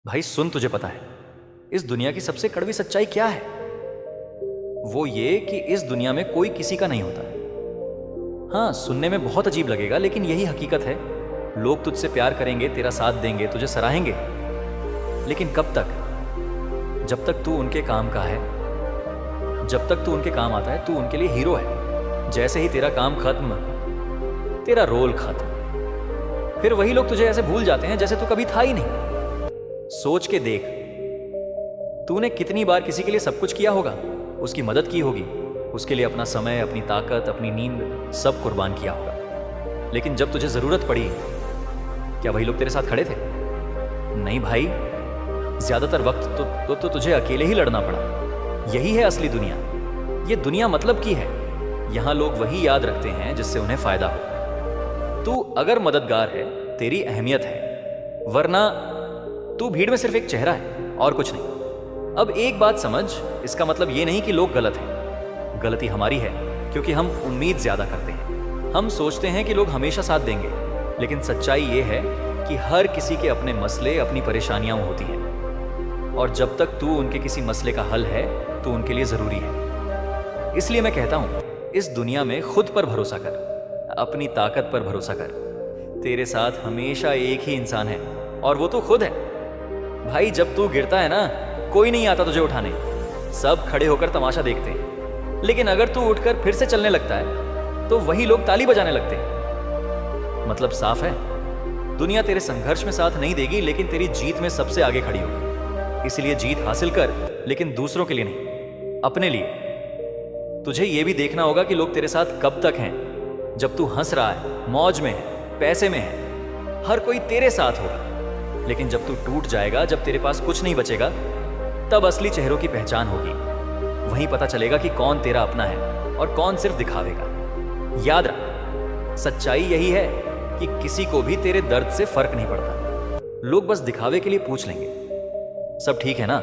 भाई सुन, तुझे पता है इस दुनिया की सबसे कड़वी सच्चाई क्या है? वो ये कि इस दुनिया में कोई किसी का नहीं होता। हाँ, सुनने में बहुत अजीब लगेगा, लेकिन यही हकीकत है। लोग तुझसे प्यार करेंगे, तेरा साथ देंगे, तुझे सराहेंगे, लेकिन कब तक? जब तक तू उनके काम का है, जब तक तू उनके काम आता है, तू उनके लिए हीरो है। जैसे ही तेरा काम खत्म, तेरा रोल खत्म, फिर वही लोग तुझे ऐसे भूल जाते हैं जैसे तू कभी था ही नहीं। सोच के देख, तूने कितनी बार किसी के लिए सब कुछ किया होगा, उसकी मदद की होगी, उसके लिए अपना समय, अपनी ताकत, अपनी नींद सब कुर्बान किया होगा। लेकिन जब तुझे जरूरत पड़ी, क्या वही लोग तेरे साथ खड़े थे? नहीं भाई, ज्यादातर वक्त तो तुझे अकेले ही लड़ना पड़ा। यही है असली दुनिया। ये दुनिया मतलब की है। यहां लोग वही याद रखते हैं जिससे उन्हें फायदा हो। तू अगर मददगार है, तेरी अहमियत है, वरना तू भीड़ में सिर्फ एक चेहरा है और कुछ नहीं। अब एक बात समझ, इसका मतलब ये नहीं कि लोग गलत हैं। गलती हमारी है, क्योंकि हम उम्मीद ज्यादा करते हैं। हम सोचते हैं कि लोग हमेशा साथ देंगे, लेकिन सच्चाई ये है कि हर किसी के अपने मसले, अपनी परेशानियां होती हैं, और जब तक तू उनके किसी मसले का हल है, तो उनके लिए जरूरी है। इसलिए मैं कहता हूं, इस दुनिया में खुद पर भरोसा कर, अपनी ताकत पर भरोसा कर। तेरे साथ हमेशा एक ही इंसान है, और वो तो खुद है। भाई, जब तू गिरता है ना, कोई नहीं आता तुझे उठाने, सब खड़े होकर तमाशा देखते हैं। लेकिन अगर तू उठकर फिर से चलने लगता है, तो वही लोग ताली बजाने लगते हैं। मतलब साफ है, दुनिया तेरे संघर्ष में साथ नहीं देगी, लेकिन तेरी जीत में सबसे आगे खड़ी होगी। इसलिए जीत हासिल कर, लेकिन दूसरों के लिए नहीं, अपने लिए। तुझे यह भी देखना होगा कि लोग तेरे साथ कब तक हैं। जब तू हंस रहा है, मौज में है, पैसे में है, हर कोई तेरे साथ होगा। लेकिन जब तू टूट जाएगा, जब तेरे पास कुछ नहीं बचेगा, तब असली चेहरों की पहचान होगी। वहीं पता चलेगा कि कौन तेरा अपना है और कौन सिर्फ दिखावेगा। याद रख, सच्चाई यही है कि किसी को भी तेरे दर्द से फर्क नहीं पड़ता। लोग बस दिखावे के लिए पूछ लेंगे, सब ठीक है ना?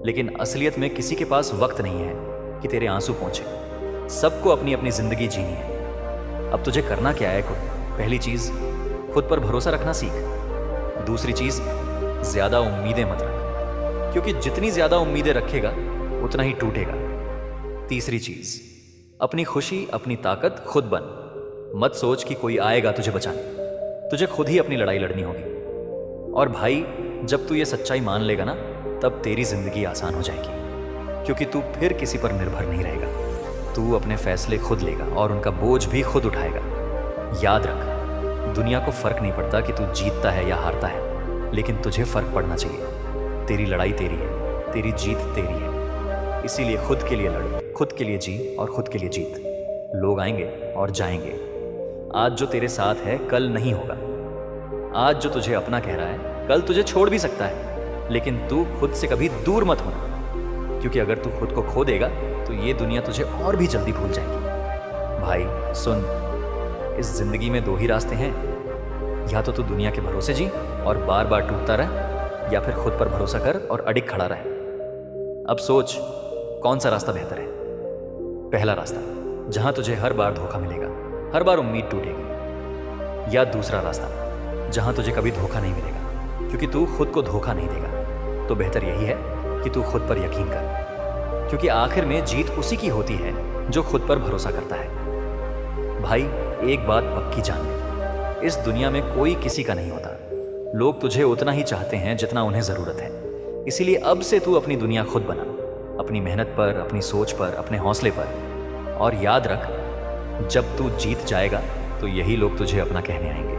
लेकिन असलियत में किसी के पास वक्त नहीं है कि तेरे आंसू पहुंचे। सबको अपनी अपनी जिंदगी जीनी है। अब तुझे करना क्या है? पहली चीज, खुद पर भरोसा रखना सीख। दूसरी चीज, ज्यादा उम्मीदें मत रख, क्योंकि जितनी ज्यादा उम्मीदें रखेगा, उतना ही टूटेगा। तीसरी चीज, अपनी खुशी, अपनी ताकत खुद बन। मत सोच कि कोई आएगा तुझे बचाने। तुझे खुद ही अपनी लड़ाई लड़नी होगी। और भाई, जब तू ये सच्चाई मान लेगा ना, तब तेरी जिंदगी आसान हो जाएगी, क्योंकि तू फिर किसी पर निर्भर नहीं रहेगा। तू अपने फैसले खुद लेगा और उनका बोझ भी खुद उठाएगा। याद रख, दुनिया को फर्क नहीं पड़ता कि तू जीतता है या हारता है, लेकिन तुझे फर्क पड़ना चाहिए। तेरी लड़ाई तेरी है, तेरी जीत तेरी है। इसीलिए खुद के लिए लड़, खुद के लिए जी और खुद के लिए जीत। लोग आएंगे और जाएंगे। आज जो तेरे साथ है, कल नहीं होगा। आज जो तुझे अपना कह रहा है, कल तुझे छोड़ भी सकता है। लेकिन तू खुद से कभी दूर मत होना, क्योंकि अगर तू खुद को खो देगा, तो ये दुनिया तुझे और भी जल्दी भूल जाएगी। भाई सुन, इस जिंदगी में दो ही रास्ते हैं। या तो तू दुनिया के भरोसे जी और बार बार टूटता रह, या फिर खुद पर भरोसा कर और अडिग खड़ा रह। अब सोच, कौन सा रास्ता बेहतर है? पहला रास्ता, जहां तुझे हर बार धोखा मिलेगा, हर बार उम्मीद टूटेगी। या दूसरा रास्ता, जहां तुझे कभी धोखा नहीं मिलेगा, क्योंकि तू खुद को धोखा नहीं देगा। तो बेहतर यही है कि तू खुद पर यकीन कर, क्योंकि आखिर में जीत उसी की होती है जो खुद पर भरोसा करता है। भाई, एक बात पक्की जान ले, इस दुनिया में कोई किसी का नहीं होता। लोग तुझे उतना ही चाहते हैं जितना उन्हें जरूरत है। इसीलिए अब से तू अपनी दुनिया खुद बना, अपनी मेहनत पर, अपनी सोच पर, अपने हौसले पर। और याद रख, जब तू जीत जाएगा, तो यही लोग तुझे अपना कहने आएंगे।